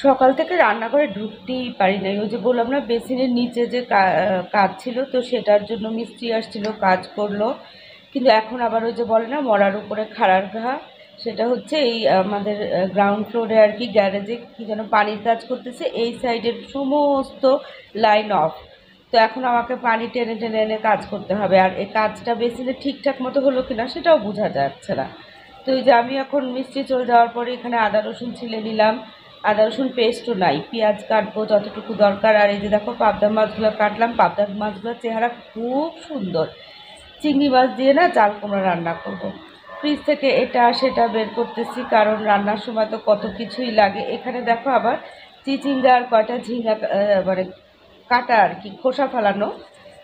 সকাল থেকে রান্নাঘরে ঢুকতেই পারি নাই। ওই যে বললাম না, বেসিনের নিচে যে কাজ ছিল, তো সেটার জন্য মিস্ত্রি আসছিল, কাজ করলো। কিন্তু এখন আবার ওই যে বলে না, মরার উপরে খাড়ার ঘা, সেটা হচ্ছে এই আমাদের গ্রাউন্ড ফ্লোরে আর কি, গ্যারেজে কি যেন পানির কাজ করতেছে, এই সাইডের সমস্ত লাইন অফ। তো এখন আমাকে পানি টেনে টেনে এনে কাজ করতে হবে, আর এই কাজটা বেসিনে ঠিকঠাক মতো হলো কিনা সেটাও বোঝা যাচ্ছে না। তো এই যে আমি এখন মিস্ত্রি চলে যাওয়ার পরে এখানে আদা রসুন ছিলে নিলাম। আদা রসুন পেস্টও নাই, পেঁয়াজ কাটবো যতটুকু দরকার। আর এই যে দেখো পাবদা মাছগুলো কাটলাম, পাবদা মাছগুলোর চেহারা খুব সুন্দর। চিংড়ি মাছ দিয়ে না চাল কুমড়া রান্না করব। ফ্রিজ থেকে এটা সেটা বের করতেছি, কারণ রান্নার সময় তো কত কিছুই লাগে। এখানে দেখো আবার চিচিঙ্গার কয়টা ঝিঙ্গা মানে কাটা আর কি, খোসা ফেলানো,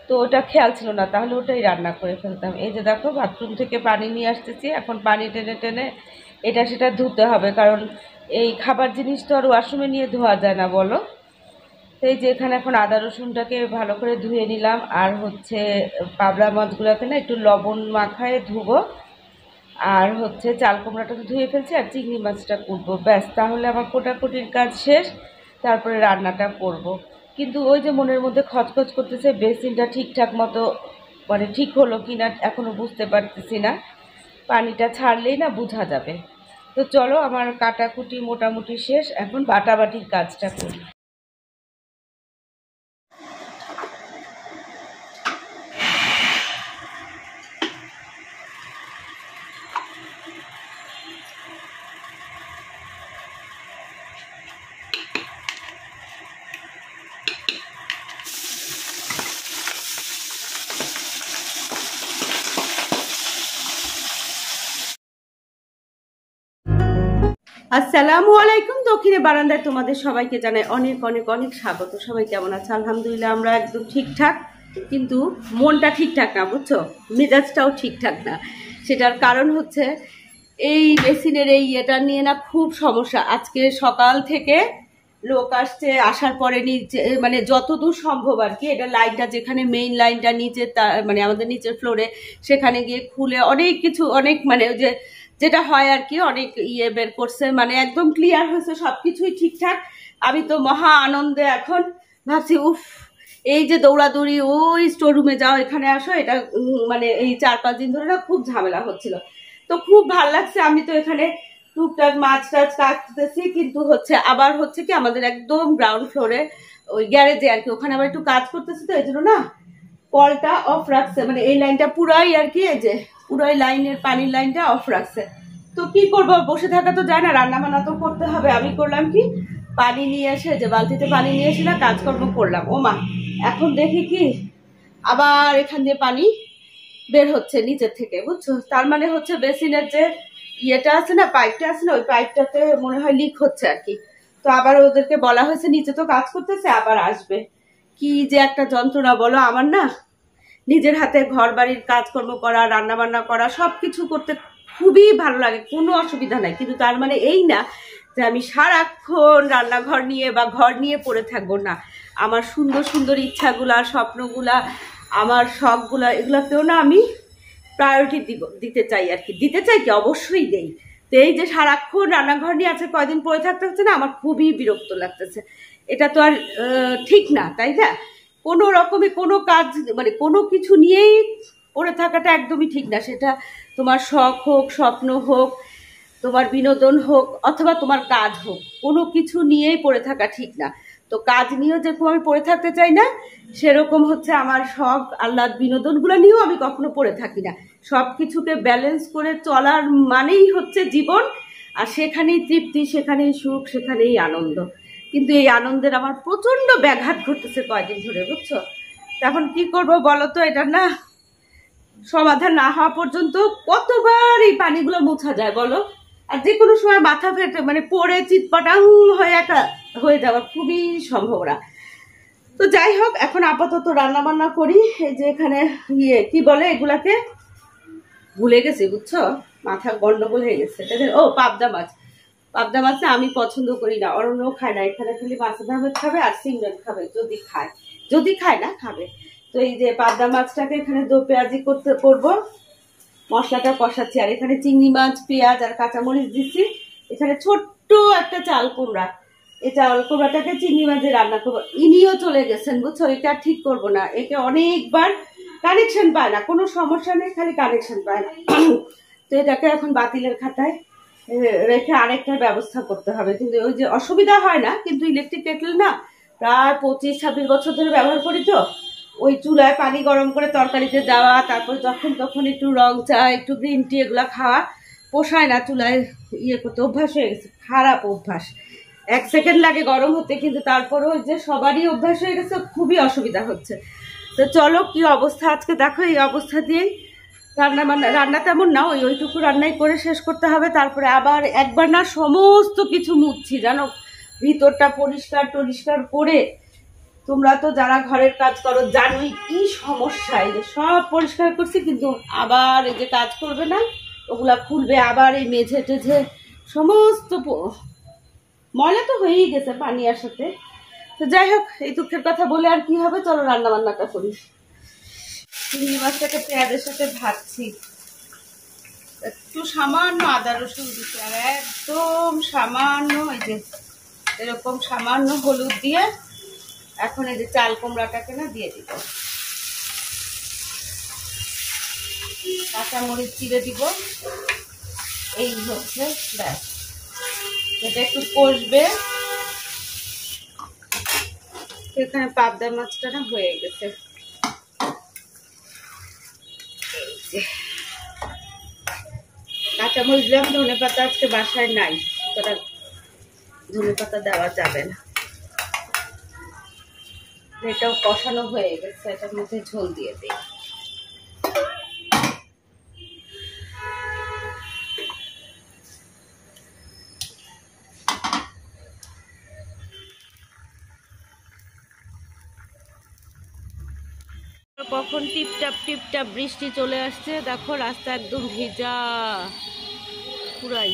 তো ওটা খেয়াল ছিল না, তাহলে ওটাই রান্না করে ফেলতাম। এই যে দেখো বাথরুম থেকে পানি নিয়ে আসতেছি, এখন পানি টেনে টেনে এটা সেটা ধুতে হবে, কারণ এই খাবার জিনিস তো আর ওয়াশরুমে নিয়ে ধোয়া যায় না বলো। সেই যে এখানে এখন আদা রসুনটাকে ভালো করে ধুয়ে নিলাম, আর হচ্ছে পাবদা মাছগুলোকে না একটু লবণ মাখায় ধুবো, আর হচ্ছে চাল কুমড়াটা তো ধুয়ে ফেলছি, আর চিংড়ি মাছটা করবো, ব্যাস তাহলে আমার কোটাকুটির কাজ শেষ। তারপরে রান্নাটা করব। কিন্তু ওই যে মনের মধ্যে খচখচ করতেছে, বেসিনটা ঠিকঠাক মতো মানে ঠিক হলো কি না এখনও বুঝতে পারতেছি না। পানিটা ছাড়লেই না বোঝা যাবে। তো চলো, আমার কাটাকুটি মোটামুটি শেষ, এখন বাটাবাটির কাজটা করি। আসসালামু আলাইকুম। দক্ষিণে বারান্দায় তোমাদের সবাইকে জানাই অনেক অনেক অনেক স্বাগত। সবাই কেমন আছে? আলহামদুলিল্লাহ আমরা একদম ঠিকঠাক, কিন্তু মনটা ঠিকঠাক না, বুঝছো, মেজাজটাও ঠিকঠাক না। সেটার কারণ হচ্ছে এই বেসিনের এই এটা নিয়ে না খুব সমস্যা। আজকে সকাল থেকে লোক আসছে, আসার পরে নিচে মানে যতদূর সম্ভব আর কি, এটা লাইনটা যেখানে মেইন লাইনটা নিচে মানে আমাদের নিচের ফ্লোরে, সেখানে গিয়ে খুলে অনেক কিছু, অনেক মানে ওই যে যেটা হয় আর কি, অনেক বের করছে, মানে একদম ক্লিয়ার হয়েছে, সবকিছুই ঠিকঠাক। আমি তো মহা আনন্দে এখন ভাবছি, উফ, এই যে দৌড়াদৌড়ি, ওই স্টোর রুমে যাও, এখানে আসো, এটা মানে এই 4-5 দিন ধরে না খুব ঝামেলা হচ্ছিল। তো খুব ভাল লাগছে। আমি তো এখানে টুকটাক মাছ টাছ কাটতেছি, কিন্তু হচ্ছে আবার হচ্ছে কি, আমাদের একদম গ্রাউন্ড ফ্লোরে ওই গ্যারেজে আর কি, ওখানে আবার একটু কাজ করতেছি, তো এই জন্য না কলটা অফ রাখছে, মানে এই লাইনটা পুরাই আর কি, এই যে পুরাই লাইনের পানির লাইনটা অফ রাখছে। তো কি করবো, বসে থাকা তো যায় না, রান্না বান্না তো করতে হবে। আমি করলাম কি, পানি নিয়ে এসে, যে বালতিতে পানি নিয়ে এসে না কাজকর্ম করলাম। ও মা, এখন দেখি কি আবার এখান দিয়ে পানি বের হচ্ছে নিচের থেকে, বুঝছো। তার মানে হচ্ছে বেসিনের যে ইয়েটা আছে না, পাইপটা আছে না, ওই পাইপটাতে মনে হয় লিক হচ্ছে আর কি। তো আবার ওদেরকে বলা হয়েছে, নিচে তো কাজ করতেছে, আবার আসবে। কি যে একটা যন্ত্রণা বলো। আমার না নিজের হাতে ঘর বাড়ির কাজকর্ম করা, রান্না বান্না করা, সবকিছু করতে খুবই ভালো লাগে, কোনো অসুবিধা নাই। কিন্তু তার মানে এই না যে আমি সারাক্ষণ রান্নাঘর নিয়ে বা ঘর নিয়ে পড়ে থাকবো না। আমার সুন্দর সুন্দর ইচ্ছাগুলা, স্বপ্নগুলা, আমার শখগুলা, এগুলাতেও না আমি প্রায়োরিটি দিতে চাই আর কি। দিতে চাই কি, অবশ্যই দেই। তো এই যে সারাক্ষণ রান্নাঘর নিয়ে আছে কয়দিন পড়ে থাকতে হচ্ছে না, আমার খুবই বিরক্ত লাগতেছে। এটা তো আর ঠিক না, তাই না? কোনো রকমে কোনো কাজ মানে কোনো কিছু নিয়েই পড়ে থাকাটা একদমই ঠিক না। সেটা তোমার শখ হোক, স্বপ্ন হোক, তোমার বিনোদন হোক, অথবা তোমার কাজ হোক, কোনো কিছু নিয়েই পড়ে থাকা ঠিক না। তো কাজ নিয়েও যেরকম আমি পড়ে থাকতে চাই না, সেরকম হচ্ছে আমার শখ আহ্লাদ বিনোদনগুলো নিয়েও আমি কখনো পড়ে থাকি না। সব কিছুকে ব্যালেন্স করে চলার মানেই হচ্ছে জীবন, আর সেখানেই তৃপ্তি, সেখানেই সুখ, সেখানেই আনন্দ। কিন্তু এই আনন্দের আমার প্রচন্ড ব্যাঘাত ঘটতেছে কয়দিন ধরে, বুঝছো। এখন কি করবো বলো তো, এটা না সমাধান না হওয়া পর্যন্ত কতবার এই পানিগুলো মোছা যায় বলো। আর যে কোনো সময় মাথা ফেটে মানে পড়ে চিৎপটাং হয়ে একটা হয়ে যাওয়ার খুবই সম্ভাবনা। তো যাই হোক, এখন আপাতত রান্না বান্না করি। এই যে এখানে কি বলে এগুলাকে, ভুলে গেছি, বুঝছো, মাথা গন্ডগোল হয়ে গেছে। ও, পাবদা মাছ। পাবদা মাছ আমি পছন্দ করি না, অরণ্যও খায় না। এখানে খালি মাছের ভাবে খাবে আর সিমরান খাবে, যদি খায় না খাবে। তো এই যে পাবদা মাছটাকে এখানে দো পেঁয়াজি করবো, মশলাটা কষাচ্ছি। আর এখানে চিংড়ি মাছ, পেঁয়াজ আর কাঁচামরিচ দিচ্ছি। এখানে ছোট্ট একটা চাল কুমড়া, এই চাউল কোবরাটাকে চিংড়ি মাছ দিয়ে রান্না করবো। ইনিও চলে গেছেন বুঝছো, এটা আর ঠিক করবো না। একে অনেকবার কানেকশন পায় না, কোনো সমস্যা নেই, খালি কানেকশন পায় না। তো এটাকে এখন বাতিলের খাতায় রেখে আরেকটার ব্যবস্থা করতে হবে। কিন্তু ওই যে অসুবিধা হয় না, কিন্তু ইলেকট্রিক কেটল না প্রায় 25-26 বছর ধরে ব্যবহার করি, তো ওই চুলায় পানি গরম করে তরকারিতে দেওয়া, তারপর যখন তখন একটু রং চা, একটু গ্রিন টি এগুলো খাওয়া পোষায় না, চুলায় ইয়ে করতে অভ্যাস হয়ে গেছে, খারাপ অভ্যাস। 1 সেকেন্ড লাগে গরম হতে, কিন্তু তারপরেও যে সবারই অভ্যাস হয়ে গেছে, খুবই অসুবিধা হচ্ছে। তো চলো কি অবস্থা আজকে দেখো, এই অবস্থা দিয়েই রান্না তেমন না, ওইটুকু রান্নাই করে শেষ করতে হবে। তারপরে আবার একবার না সমস্ত কিছু মুছছি জানো, ভিতরটা পরিষ্কার টরিষ্কার করে। তোমরা তো যারা ঘরের কাজ করো জানোই কি সমস্যা, এই যে সব পরিষ্কার করছি, কিন্তু আবার এই যে কাজ করবে না ওগুলা খুলবে, আবার এই মেঝে টেঝে সমস্ত ময়লা তো হয়েই গেছে পানি আসাতে। তো যাই হোক, এই দুঃখের কথা বলে আর কি হবে, চলো রান্না বান্নাটা করি। চিংড়ি মাছটাকে পেঁয়াজের সাথে ভাজছি, একটু সামান্য আদা রসুন দিচ্ছি, আর একদম সামান্য এই যে এরকম সামান্য হলুদ দিয়ে এখন এই যে চাল কুমড়াটাকে না দিয়ে দিব, কাঁচামরিচ চিড়ে দিব, এই হচ্ছে ব্যাস। এটা একটু কষবে। এখানে পাবদা মাছটা না হয়ে গেছে, কাঁচামরিচ দিলাম, ধনে পাতা আজকে বাসায় নাই, তোরা ধনে পাতা দেওয়া যাবে না। এটাও কষানো হয়ে গেছে, এটার মধ্যে ঝোল দিয়ে দিই। কখন টিপটাপ টিপটাপ বৃষ্টি চলে আসছে, দেখো রাস্তা একদম ভিজা পুরাই।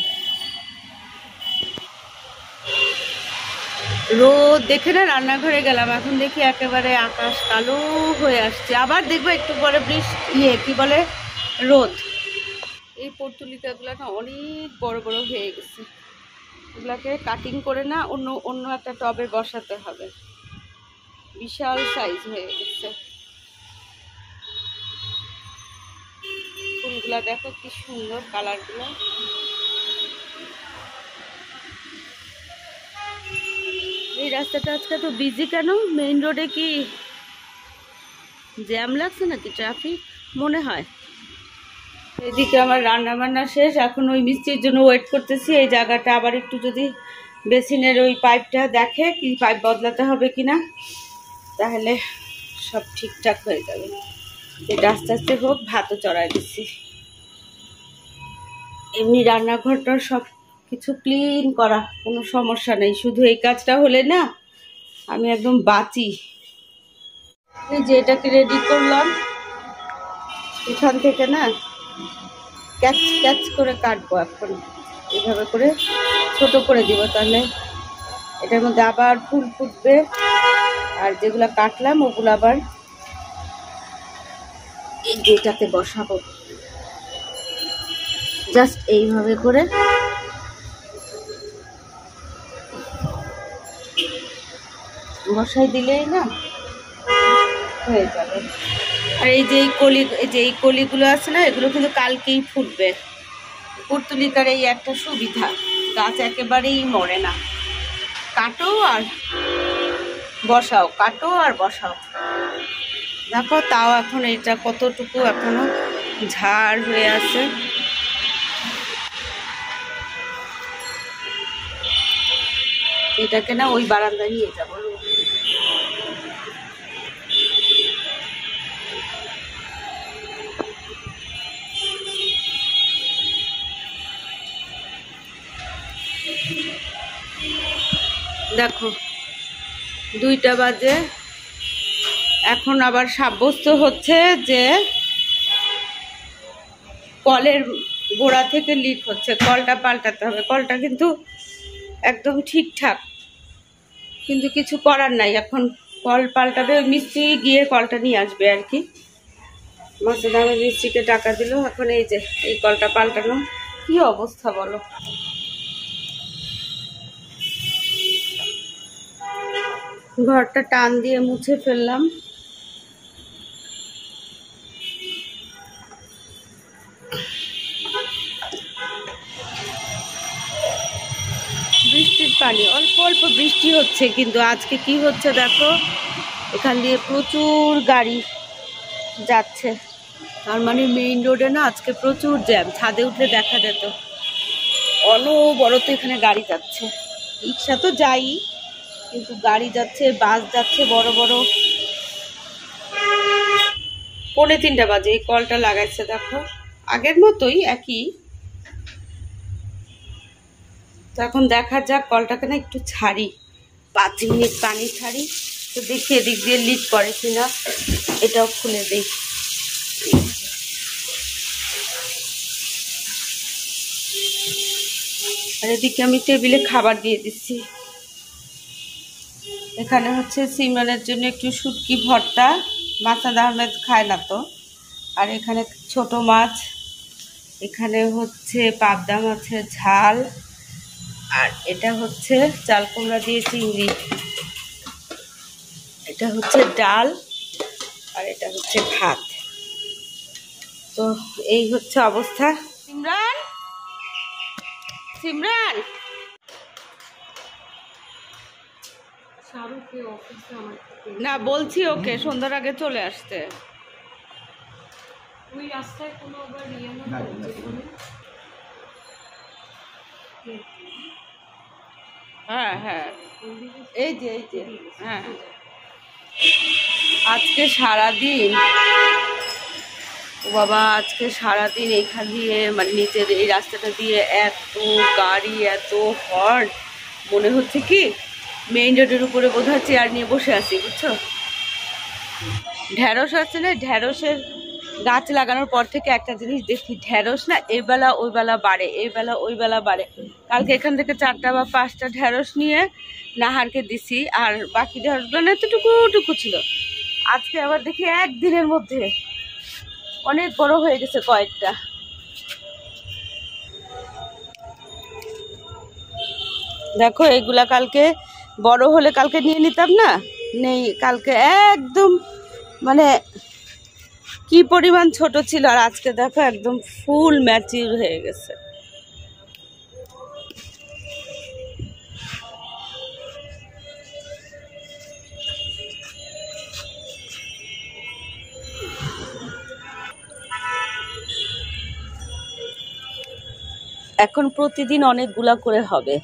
রোদ দেখে না রান্নাঘরে গেলাম, এখন দেখি একেবারে আকাশ কালো হয়ে আসছে, আবার দেখবো একটু পরে বৃষ্টি কি বলে রোদ। এই পর্তুলিকাগুলো না অনেক বড় বড় হয়ে গেছে, এগুলাকে কাটিং করে না অন্য একটা টবে বসাতে হবে, বিশাল সাইজ হয়ে গেছে। ফুলগুলা দেখো কি সুন্দর কালারগুলো। এই রাস্তাটা আজকে তো বিজি কেন? মেইন রোডে কি জ্যাম লাগছে নাকি, ট্রাফিক মনে হয়। এদিকে আমার রান্না বান্না শেষ, এখন ওই মিস্ত্রির জন্য ওয়েট করতেছি। এই জায়গাটা আবার একটু যদি বেসিনের ওই পাইপটা দেখে কি পাইপ বদলাতে হবে কিনা, তাহলে সব ঠিকঠাক হয়ে যাবে। এটা আস্তে আস্তে হোক, ভাতও চড়াই দিচ্ছি। এমনি রান্নাঘরটা সব কিছু ক্লিন করা, কোনো সমস্যা নেই, শুধু এই কাজটা হলে না আমি একদম বাঁচি। এই যে এটাকে রেডি করলাম, এখান থেকে না ক্যাচ ক্যাচ করে কাটবো, এখন এভাবে করে ছোট করে দিব, তাহলে এটার মধ্যে আবার ফুল ফুটবে। আর যেগুলো কাটলাম ওগুলো আবার এই যেটাতে বসাবো, জাস্ট এইভাবে করে বসাই দিলেই না হয়ে যাবে। আর এই যে এই কলিগুলো আছে না, এগুলো কিন্তু কালকেই ফুটবে। পর্তুলিকার এই একটা সুবিধা, গাছ একেবারেই মরে না, কাটো আর বসাও, কাটো আর বসাও। দেখো তাও এখন এটা কতটুকু এখনো ঝাড় হয়ে আছে। এটাকে না ওই বারান্দায় নিয়ে যাবো। দেখো 2টা বাজে, এখন আবার সাব্যস্ত হচ্ছে যে কলের গোড়া থেকে লিক হচ্ছে, কলটা পাল্টাতে হবে। কলটা কিন্তু একদম ঠিকঠাক, কিন্তু কিছু করার নাই, এখন কল পাল্টাবে। ওই মিস্ত্রি গিয়ে কলটা নিয়ে আসবে আর কি। মাসুদ আহমেদ মিস্ত্রিকে টাকা দিল, এখন এই যে এই কলটা পাল্টানো। কি অবস্থা বলো, ঘরটা টান দিয়ে মুছে ফেললাম। বৃষ্টির পানি, অল্প অল্প বৃষ্টি হচ্ছে, কিন্তু আজকে কি হচ্ছে দেখো, এখান দিয়ে প্রচুর গাড়ি যাচ্ছে। তার মানে মেইন রোডে না আজকে প্রচুর জ্যাম। ছাদে উঠলে দেখা যেত, অনবরত এখানে গাড়ি যাচ্ছে। রিক্সা তো যাই, কিন্তু গাড়ি যাচ্ছে, বাস যাচ্ছে বড় বড়। 2:45 বাজে এই কলটা লাগাইছে দেখো, আগের মতোই একই। তো এখন দেখা যাক, কলটাকে না একটু ছাড়ি, 5 মিনিট পানি ছাড়ি, তো দেখি এদিক দিয়ে লিক করে কিনা। এটাও খুলে দিই। আর এদিকে আমি টেবিলে খাবার দিয়ে দিচ্ছি। এখানে হচ্ছে সিমরানের জন্য একটু শুটকি ভর্তা, মাসাদ আহমেদ খায় না তো। আর এখানে ছোট মাছ, এখানে হচ্ছে পাবদা মাছের ঝাল, আর এটা হচ্ছে চাল কুমড়া দিয়ে চিংড়ি, এটা হচ্ছে ডাল, আর এটা হচ্ছে ভাত। তো এই হচ্ছে অবস্থা। সিমরান, সিমরান, না বলছি ওকে সন্ধ্যার আগে চলে আসতে। হ্যাঁ হ্যাঁ, এই যে হ্যাঁ। আজকে সারাদিন, ও বাবা, আজকে সারাদিন এইখান দিয়ে মানে নিচের এই রাস্তাটা দিয়ে এত গাড়ি, এত হর্ন, মনে হচ্ছে কি মেইন রোডের উপরে বোধহয় চেয়ার নিয়ে বসে আছি, বুঝছো। ঢেঁড়স আছে না, ঢেঁড়সের গাছ লাগানোর পর থেকে একটা জিনিস দেখি, ঢেঁড়স না এবেলা ওই বেলা বাড়ে, এইবেলা ওই বেলা বাড়ে। কালকে এখান থেকে 4টা বা 5টা ঢেঁড়স নিয়ে নাহারকে দিছি, আর বাকি ঢেঁড়সগুলো না এতটুকু ছিল। আজকে আবার দেখি একদিনের মধ্যে অনেক বড় হয়ে গেছে কয়েকটা। দেখো এগুলা কালকে বড় হলে কালকে নিয়ে নিতাম না, নেই। কালকে একদম মানে কি পরিমাণ ছোট ছিল, আর আজকে দেখো একদম ফুল ম্যাচিউর হয়ে গেছে। এখন প্রতিদিন অনেকগুলা করে হবে।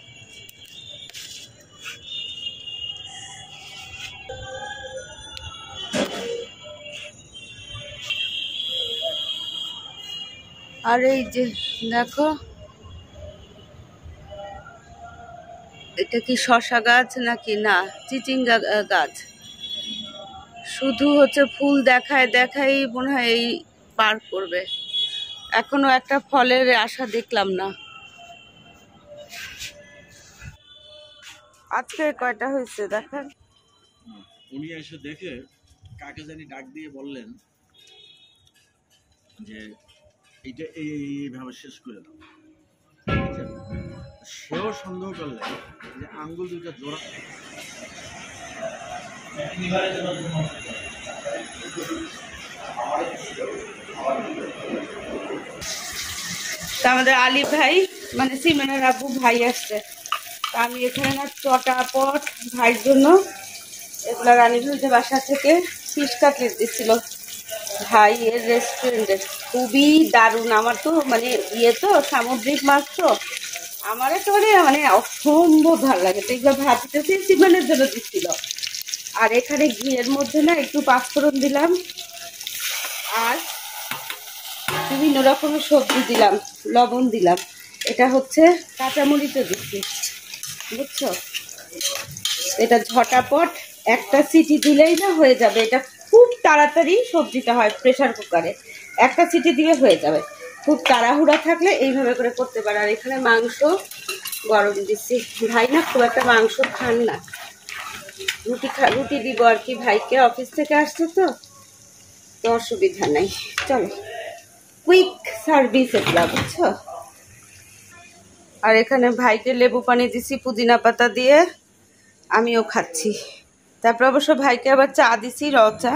আর এই যে দেখো, এটা কি শসা গাছ নাকি না চিচিঙ্গা গাছ, শুধু হচ্ছে ফুল দেখায় দেখাই মনে হয় এই পার করবে। এখনো একটা ফলের আশা দেখলাম না। আজকে কয়টা হয়েছে দেখেন। উনি এসে দেখে কাকে জানি ডাক দিয়ে বললেন যে এইটা এইভাবে শেষ করে দাও। সেও সন্দেহ করলেন যে আঙ্গুল দুইটা জোড়া। আমাদের আলী ভাই মানে সিমেনের আব্বু ভাই আসছে, আমি এখানে না চটাপট ভাইয়ের জন্য এগুলা রানীগঞ্জে বাসা থেকে ফিশ কাটলেট দিচ্ছিল ভাইয়ের রেস্টুরেন্টের, খুবই দারুণ। আমার তো মানে তো সামুদ্রিক মাছ, তো আমার একেবারে মানে অসম্ভব ভালো লাগে। তো এগুলো ভাবতেছি সিমেনের জন্য দিচ্ছিল। আর এখানে ঘিয়ের মধ্যে না একটু পাঁচফোড়ন দিলাম, আর বিভিন্ন রকমের সবজি দিলাম, লবণ দিলাম। এটা হচ্ছে কাঁচামরিচও দিচ্ছি, বুঝছো। এটা ঝটাপট একটা সিটি দিলেই না হয়ে যাবে। এটা খুব তাড়াতাড়ি সবজিটা হয় প্রেসার কুকারে, একটা সিটি দিয়ে হয়ে যাবে। খুব তাড়াহুড়া থাকলে এইভাবে করে করতে পারে। আর এখানে মাংস গরম দিচ্ছি, ভাই না খুব একটা মাংস খান না, রুটি দিব আর কি, ভাইকে অফিস থেকে আসছে তো অসুবিধা নাই। চলো, কুইক সার্ভিস এগুলা, বুঝছো। আর এখানে ভাইকে লেবু পানি দিছি পুদিনা পাতা দিয়ে, আমিও খাচ্ছি। তারপর অবশ্য ভাইকে আবার চা দিছি, র চা।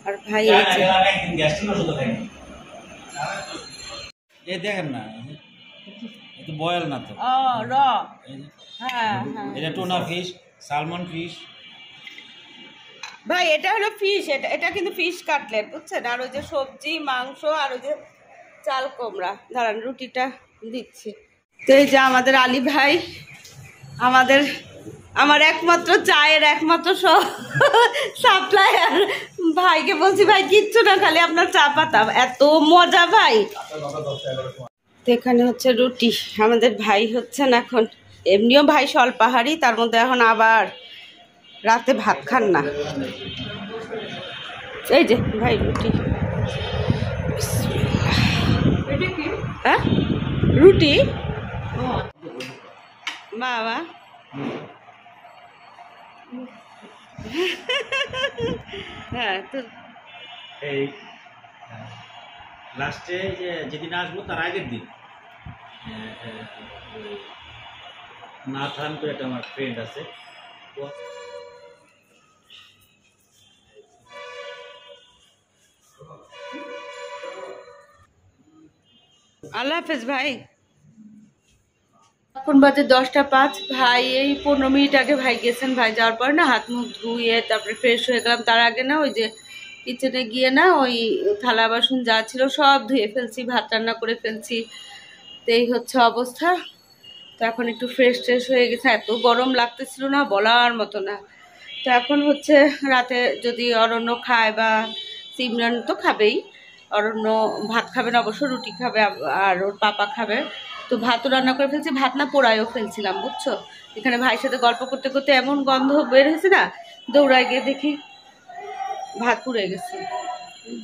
আর ভাই দেখেন না, বয়েল না তো, র। হ্যাঁ হ্যাঁ, এটা টুনা ফিশ, সালমন ফিশ। ভাই এটা হলো ফিশ, এটা কিন্তু ফিশ কাটলেট বুঝছেন। আর ওই যে সবজি মাংস আর ওই যে চাল কুমড়া। দাঁড়ান রুটিটা দিচ্ছি। তো এই যে আমাদের আলী ভাই, আমার একমাত্র চায়ের একমাত্র সাপ্লায়ার ভাইকে বলছি ভাই কিচ্ছু না, খালি আপনার চা পাতা, এত মজা ভাই। তো এখানে হচ্ছে রুটি, আমাদের ভাই হচ্ছেন এখন, এমনিও ভাই স্বল্পাহারি, তার মধ্যে এখন আবার রাতে ভাত খান না। এই যে ভাই রুটি, হ্যাঁ রুটি বাবা। হ্যাঁ তো এই লাস্টে যেদিন আসবো তার আগের দিন নাথান করে একটা আমার ফ্রেন্ড আছে, আল্লাহ হাফেজ ভাই। এখন বাজে 10টা 5। ভাই এই 15 মিনিট আগে ভাই গেছেন। ভাই যাওয়ার পর না হাত মুখ ধুয়ে তারপরে ফ্রেশ হয়ে গেলাম। তার আগে না ওই যে কিচেনে গিয়ে না ওই থালা বাসন যা ছিল সব ধুয়ে ফেলছি, ভাত রান্না করে ফেলছি। তো এই হচ্ছে অবস্থা। তো এখন একটু ফ্রেশ ট্রেশ হয়ে গেছে, এত গরম লাগতেছিল না বলার মতো না। তো এখন হচ্ছে রাতে যদি অরণ্য খায় বা সিমরান তো খাবেই, অরণ্য ভাত খাবে না অবশ্য, রুটি খাবে আর ওর পাপা খাবে। তো ভাতও রান্না করে ফেলছি, ভাত না পোড়ায়ও ফেলছিলাম বুঝছো। এখানে ভাইয়ের সাথে গল্প করতে করতে এমন গন্ধ বের হয়েছে না, দৌড়ায় গিয়ে দেখি ভাত পুড়ে গেছে,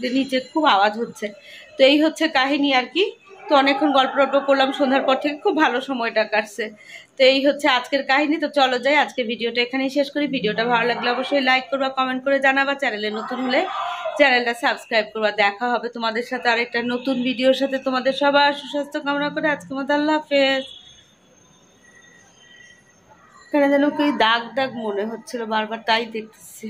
যে নিচে খুব আওয়াজ হচ্ছে। তো এই হচ্ছে কাহিনী আর কি। তো অনেকক্ষণ গল্প করলাম সন্ধ্যার পর থেকে, খুব ভালো সময়টা কাটছে। তো এই হচ্ছে আজকের কাহিনী। তো চলো যাই, আজকে ভিডিওটা এখানেই শেষ করি। ভিডিওটা ভালো লাগলে অবশ্যই লাইক করবা, কমেন্ট করে জানাবা, চ্যানেলে নতুন হলে চ্যানেলটা সাবস্ক্রাইব করবা। দেখা হবে তোমাদের সাথে আরেকটা নতুন ভিডিওর সাথে। তোমাদের সবার সুস্বাস্থ্য কামনা করে আজকের মতো আল্লাহ হাফেজ। এখানে যেন কি দাগ দাগ মনে হচ্ছিল বারবার, তাই দেখতেছি।